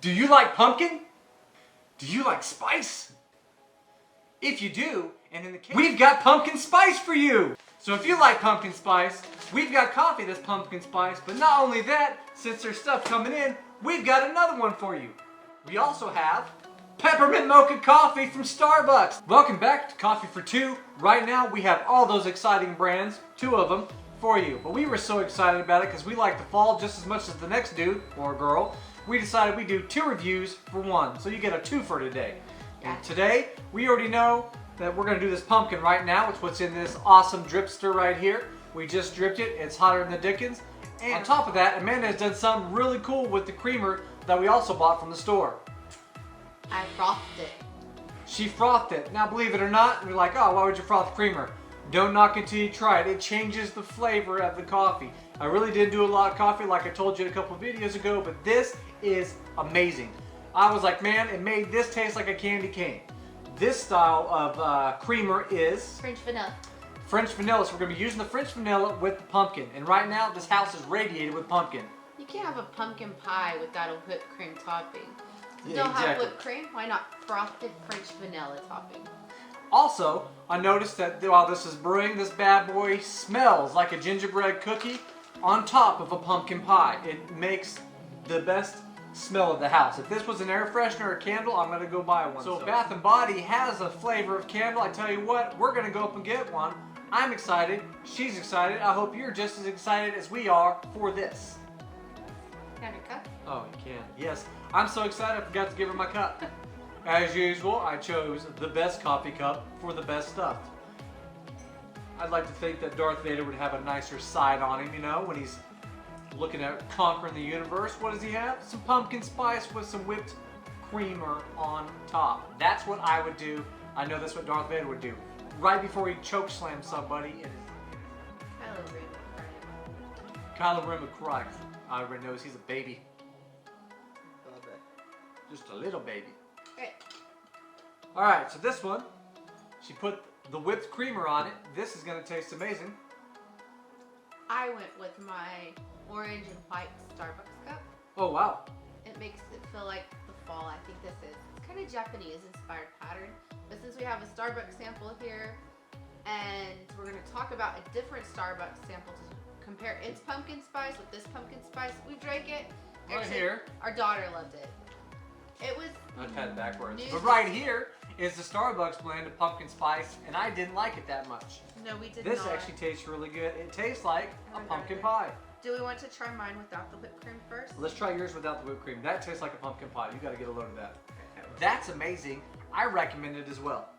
Do you like pumpkin? Do you like spice? If you do, and in the case, we've got pumpkin spice for you! So if you like pumpkin spice, we've got coffee that's pumpkin spice, but not only that, since there's stuff coming in, we've got another one for you. We also have Peppermint Mocha Coffee from Starbucks. Welcome back to Coffee for Two. Right now we have all those exciting brands, 2 of them, for you. But we were so excited about it because we like the fall just as much as the next dude or girl. We decided we'd do 2 reviews for 1, so you get a 2 for today. And today, we already know that we're gonna do this pumpkin right now. It's what's in this awesome dripster right here. We just dripped it, it's hotter than the dickens. And on top of that, Amanda has done something really cool with the creamer that we also bought from the store. I frothed it. She frothed it. Now believe it or not, you're like, oh, why would you froth creamer? Don't knock it till you try it. It changes the flavor of the coffee. I really did do a lot of coffee like I told you a couple of videos ago, but this is amazing. I was like, man, it made this taste like a candy cane. This style of creamer is French vanilla. French vanilla. So we're going to be using the French vanilla with the pumpkin. And right now, this house is radiated with pumpkin. You can't have a pumpkin pie without a whipped cream topping. Yeah, Don't exactly. have whipped cream? Why not frosted French vanilla topping? Also, I noticed that while this is brewing, this bad boy smells like a gingerbread cookie on top of a pumpkin pie. It makes the best smell of the house. If this was an air freshener or a candle, I'm going to go buy one. So if Bath & Body has a flavor of candle, I tell you what, we're going to go up and get one. I'm excited. She's excited. I hope you're just as excited as we are for this. Can I have your cup? Oh, you can. Yes. I'm so excited I forgot to give her my cup. As usual, I chose the best coffee cup for the best stuff. I'd like to think that Darth Vader would have a nicer side on him, you know, when he's looking at conquering the universe. What does he have? Some pumpkin spice with some whipped creamer on top. That's what I would do. I know that's what Darth Vader would do. Right before he choke slams somebody. Kylo Ren would cry. I already knows he's a baby. Just a little baby. Great. Alright, so this one, she put the whipped creamer on it. This is going to taste amazing. I went with my orange and white Starbucks cup. Oh, wow. It makes it feel like the fall. I think this is. It's kind of Japanese inspired pattern. But since we have a Starbucks sample here, and we're going to talk about a different Starbucks sample to compare its pumpkin spice with this pumpkin spice, we drank it. Right here. Our daughter loved it. It was. I've had it backwards. But right here is the Starbucks blend of pumpkin spice, and I didn't like it that much. No, we did This not. actually tastes really good. It tastes like a pumpkin pie. Do we want to try mine without the whipped cream first? Let's try yours without the whipped cream. That tastes like a pumpkin pie. You got to get a load of that. That's amazing. I recommend it as well.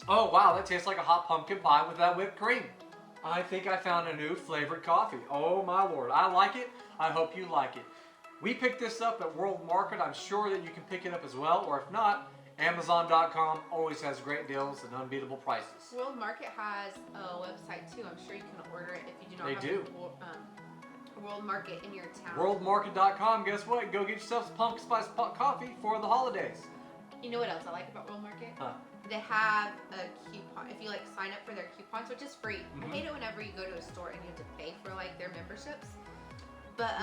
Oh wow, that tastes like a hot pumpkin pie with that whipped cream. I think I found a new flavored coffee. Oh my lord, I like it. I hope you like it. We picked this up at World Market. I'm sure that you can pick it up as well, or if not, Amazon.com always has great deals and unbeatable prices. World Market has a website too. I'm sure you can order it if you do not They have do. a World Market in your town. WorldMarket.com, guess what? Go get yourself some pumpkin spice coffee for the holidays. You know what else I like about World Market? Huh. They have a coupon. If you like sign up for their coupons, which is free. Mm-hmm. I hate it whenever you go to a store and you have to pay for like their memberships. But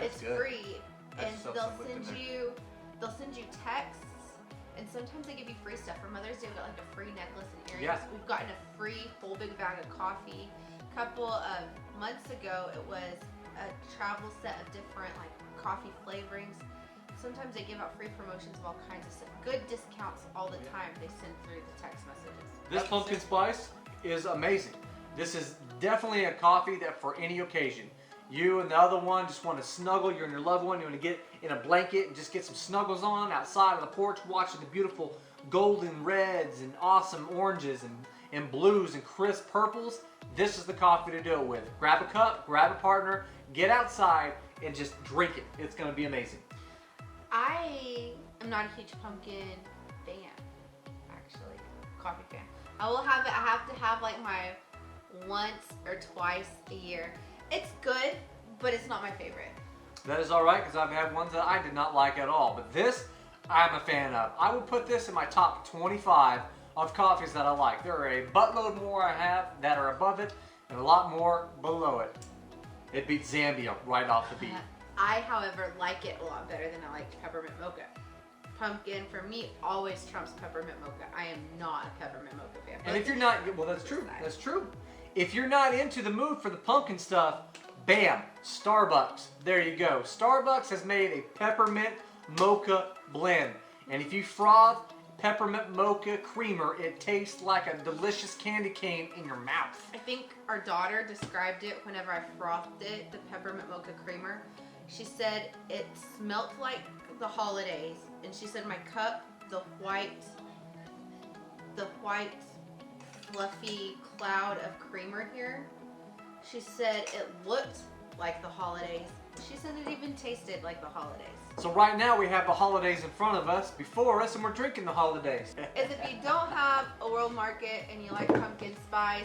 it's good. free, That's and they'll send you texts, and sometimes they give you free stuff. For Mother's Day, we got like a free necklace and earrings. Yeah. We've gotten a free whole big bag of coffee. A couple of months ago, it was a travel set of different like coffee flavorings. Sometimes they give out free promotions of all kinds of stuff. Good discounts all the time they send through the text messages. This pumpkin spice is amazing. This is definitely a coffee that for any occasion. You and the other one just want to snuggle. You're and your loved one. You want to get in a blanket and just get some snuggles on outside on the porch watching the beautiful golden reds and awesome oranges and blues and crisp purples. This is the coffee to do it with. Grab a cup, grab a partner, get outside and just drink it. It's going to be amazing. I am not a huge pumpkin fan, actually. Coffee fan. I will have it. I have to have like my once or twice a year. It's good, but it's not my favorite. That is alright because I've had ones that I did not like at all. But this, I'm a fan of. I would put this in my top 25 of coffees that I like. There are a buttload more I have that are above it. and a lot more below it. It beats Zambia right off the beat. I, however, like it a lot better than I liked peppermint mocha. Pumpkin, for me, always trumps peppermint mocha. I am not a peppermint mocha fan. And if you're not, well, that's true. That's true. If you're not into the mood for the pumpkin stuff, bam, Starbucks. There you go. Starbucks has made a peppermint mocha blend. And if you froth peppermint mocha creamer, it tastes like a delicious candy cane in your mouth. I think our daughter described it whenever I frothed it, the peppermint mocha creamer. She said it smelt like the holidays. And she said my cup, the white fluffy cloud of creamer here, she said it looked like the holidays. She said it even tasted like the holidays. So right now we have the holidays in front of us, before us, and we're drinking the holidays. As if you don't have a World Market and you like pumpkin spice,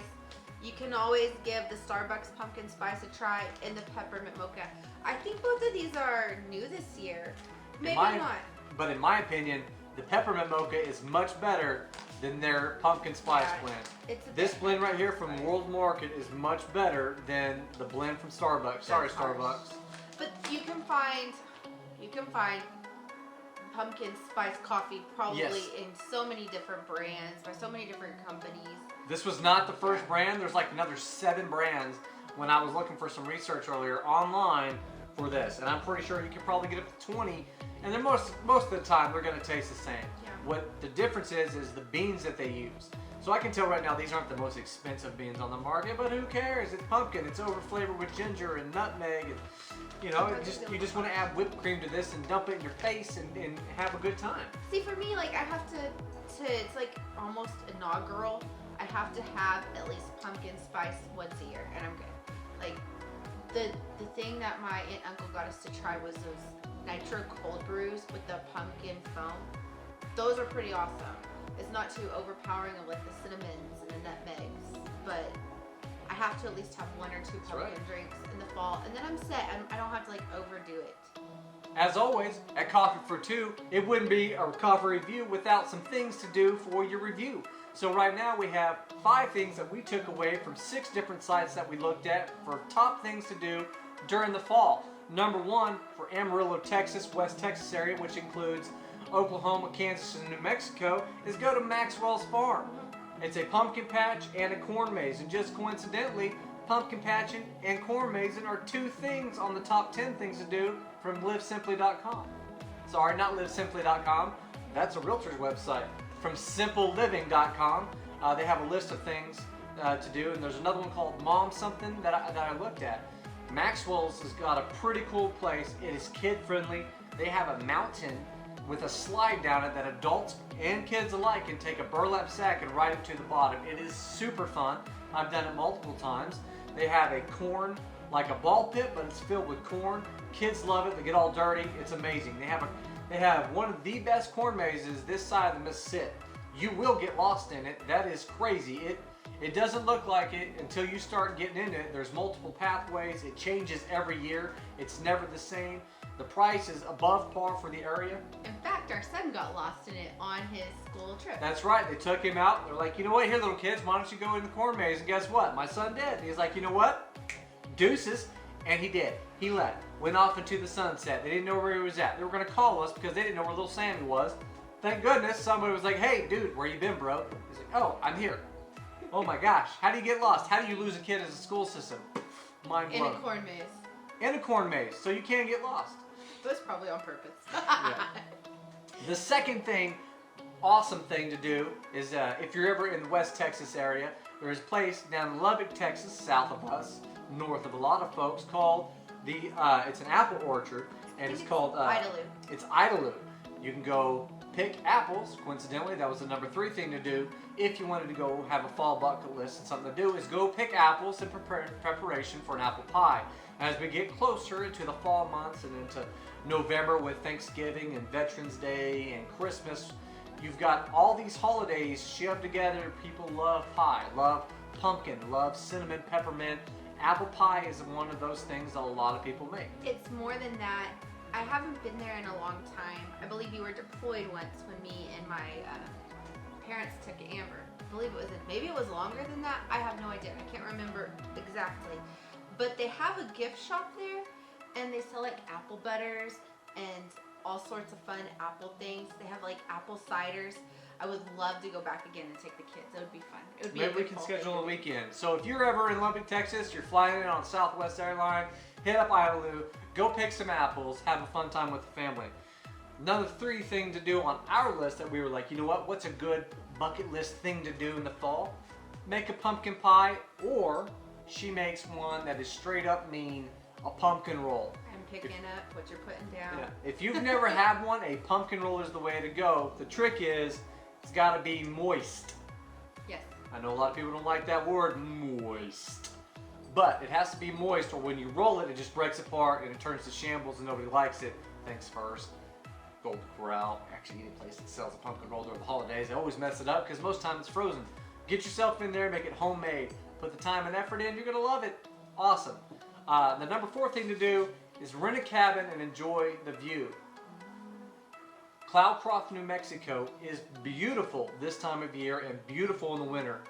you can always give the Starbucks pumpkin spice a try in the peppermint mocha. I think both of these are new this year. Maybe not. But in my opinion, the peppermint mocha is much better than their pumpkin spice blend. This blend right here from World Market is much better than the blend from Starbucks. Sorry, Starbucks. But you can find pumpkin spice coffee probably in so many different brands by so many different companies. This was not the first brand. There's like another 7 brands when I was looking for some research earlier online for this, and I'm pretty sure you can probably get up to 20. And then most of the time they're going to taste the same. Yeah. What the difference is the beans that they use. So I can tell right now these aren't the most expensive beans on the market, but who cares? It's pumpkin. It's over flavored with ginger and nutmeg, and you know, you just want to add whipped cream to this and dump it in your face and have a good time. See, for me, like I have to it's like almost inaugural. I have to have at least pumpkin spice once a year, and I'm good. Like the thing that my aunt and uncle got us to try was those nitro cold brews with the pumpkin foam. Those are pretty awesome. It's not too overpowering of like the cinnamons and the nutmegs, but I have to at least have 1 or 2 pumpkin drinks in the fall, and then I'm set. I don't have to like overdo it. As always, at Coffee for Two, it wouldn't be a coffee review without some things to do for your review. So right now we have 5 things that we took away from 6 different sites that we looked at for top things to do during the fall. Number 1, for Amarillo, Texas, West Texas area, which includes Oklahoma, Kansas, and New Mexico, is go to Maxwell's Farm. It's a pumpkin patch and a corn maze, and just coincidentally, pumpkin patching and corn mazing are 2 things on the top 10 things to do from livesimply.com. Sorry, not livesimply.com. That's a realtor's website. From simpleliving.com, they have a list of things to do, and there's another one called Mom Something that I looked at. Maxwell's has got a pretty cool place. It is kid friendly. They have a mountain with a slide down it that adults and kids alike can take a burlap sack and ride it to the bottom. It is super fun. I've done it multiple times. They have a corn, like a ball pit, but it's filled with corn. Kids love it. They get all dirty. It's amazing. They have one of the best corn mazes this side of the Mississippi. You will get lost in it. That is crazy. It doesn't look like it until you start getting into it. There's multiple pathways. It changes every year. It's never the same. The price is above par for the area. In fact, our son got lost in it on his school trip. That's right. They took him out. They're like, you know what? Here, little kids, why don't you go in the corn maze? And guess what? My son did. And he's like, you know what? Deuces. And he did. He left. Went off into the sunset. They didn't know where he was at. They were going to call us because they didn't know where little Sammy was. Thank goodness somebody was like, hey, dude, where you been, bro? He's like, oh, I'm here. Oh my gosh. How do you get lost? How do you lose a kid as a school system? Mind blown. In a corn maze. In a corn maze. So you can't get lost. That's probably on purpose. Yeah. The second thing, awesome thing to do is if you're ever in the West Texas area, there's a place down in Lubbock, Texas, south of us, north of a lot of folks, called it's an apple orchard, and it's called Idaloo. It's Idaloo. You can go pick apples. Coincidentally, that was the number 3 thing to do if you wanted to go have a fall bucket list and something to do is go pick apples in preparation for an apple pie. As we get closer into the fall months and into November with Thanksgiving and Veterans Day and Christmas, you've got all these holidays shoved together. People love pie, love pumpkin, love cinnamon, peppermint. Apple pie is one of those things that a lot of people make. It's more than that. I haven't been there in a long time. I believe you were deployed once when me and my parents took Amber. believe it was maybe it was longer than that. I have no idea. I can't remember exactly. But they have a gift shop there, and they sell like apple butters and all sorts of fun apple things. They have like apple ciders. I would love to go back again and take the kids. It would be fun. It would be Maybe we can schedule a weekend. So if you're ever in Lubbock, Texas, you're flying in on Southwest Airlines, hit up Idaho, go pick some apples, have a fun time with the family. Another 3 thing to do on our list that we were like, you know what, what's a good bucket list thing to do in the fall? Make a pumpkin pie, or she makes one that is straight up mean, a pumpkin roll. I'm picking up what you're putting down. Yeah. If you've never had one, a pumpkin roll is the way to go. The trick is, it's got to be moist. Yes. I know a lot of people don't like that word, moist. But it has to be moist, or when you roll it, it just breaks apart and it turns to shambles and nobody likes it. Thanks first. Gold Corral, actually any place that sells a pumpkin roll during the holidays, they always mess it up because most times it's frozen. Get yourself in there, make it homemade. Put the time and effort in, you're gonna love it. Awesome. The number 4 thing to do is rent a cabin and enjoy the view. Cloudcroft, New Mexico is beautiful this time of year and beautiful in the winter.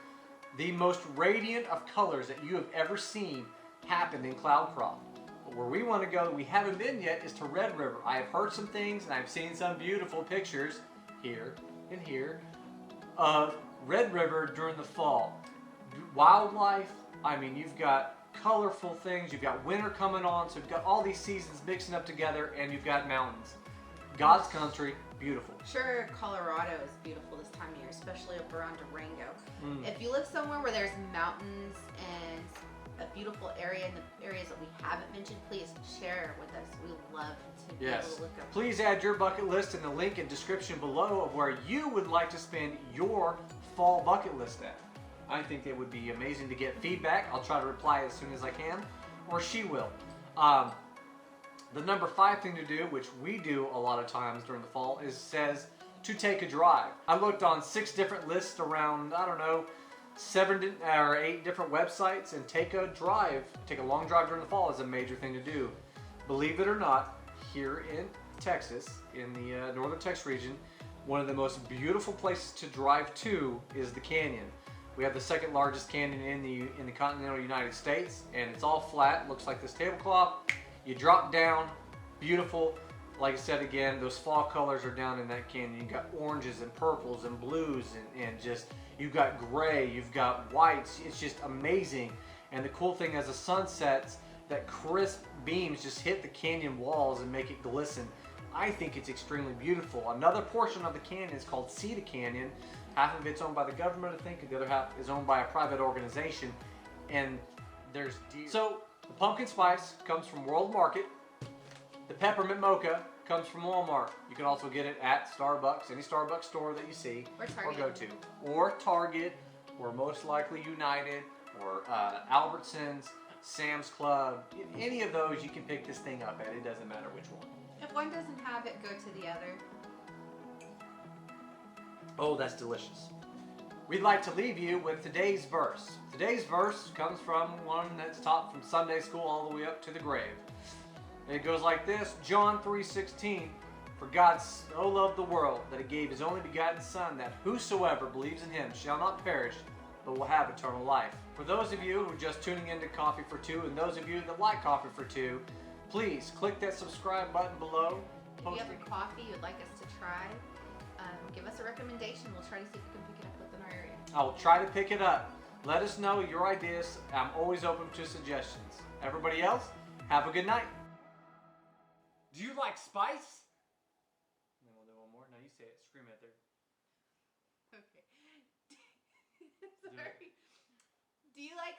The most radiant of colors that you have ever seen happened in Cloudcroft. But where we want to go that we haven't been yet is to Red River. I have heard some things and I've seen some beautiful pictures here and here of Red River during the fall. Wildlife, I mean, you've got colorful things, you've got winter coming on, so you've got all these seasons mixing up together, and you've got mountains. God's country, beautiful. Sure, Colorado is beautiful this time of year, especially up around Durango. If you live somewhere where there's mountains and a beautiful area in the areas that we haven't mentioned, please share with us. We love to be able to look up. Please add your bucket list in the link in description below of where you would like to spend your fall bucket list at. I think it would be amazing to get feedback. I'll try to reply as soon as I can, or she will. The number 5 thing to do, which we do a lot of times during the fall, says to take a drive. I looked on 6 different lists around, I don't know, 7 or 8 different websites, and take a long drive during the fall is a major thing to do. Believe it or not, here in Texas, in the northern Texas region, one of the most beautiful places to drive to is the canyon. We have the 2nd largest canyon in the continental United States, and it's all flat. Looks like this tablecloth. You drop down, beautiful. Like I said again, those fall colors are down in that canyon. You've got oranges and purples and blues and just, you've got gray, you've got whites. It's just amazing. And the cool thing, as the sun sets, that crisp beams just hit the canyon walls and make it glisten. I think it's extremely beautiful. Another portion of the canyon is called Cedar Canyon. Half of it's owned by the government, I think, and the other half is owned by a private organization. And there's deer. So the pumpkin spice comes from World Market. The peppermint mocha comes from Walmart. You can also get it at Starbucks, any Starbucks store that you see or go to. Or Target, or most likely United, or Albertsons, Sam's Club. Any of those you can pick this thing up at. It doesn't matter which one. If one doesn't have it, go to the other. Oh, that's delicious. We'd like to leave you with today's verse. Today's verse comes from one that's taught from Sunday school all the way up to the grave. It goes like this, John 3:16, for God so loved the world that he gave his only begotten Son, that whosoever believes in him shall not perish, but will have eternal life. For those of you who are just tuning into Coffee for Two, and those of you that like Coffee for Two, please click that subscribe button below. If you have a coffee you'd like us to try, give us a recommendation. We'll try to see if we can pick it up within our area. I'll try to pick it up. Let us know your ideas. I'm always open to suggestions. Everybody else, have a good night. Do you like spice? And then we'll do one more. Now you say it. Scream it there. Okay. Sorry. Do you like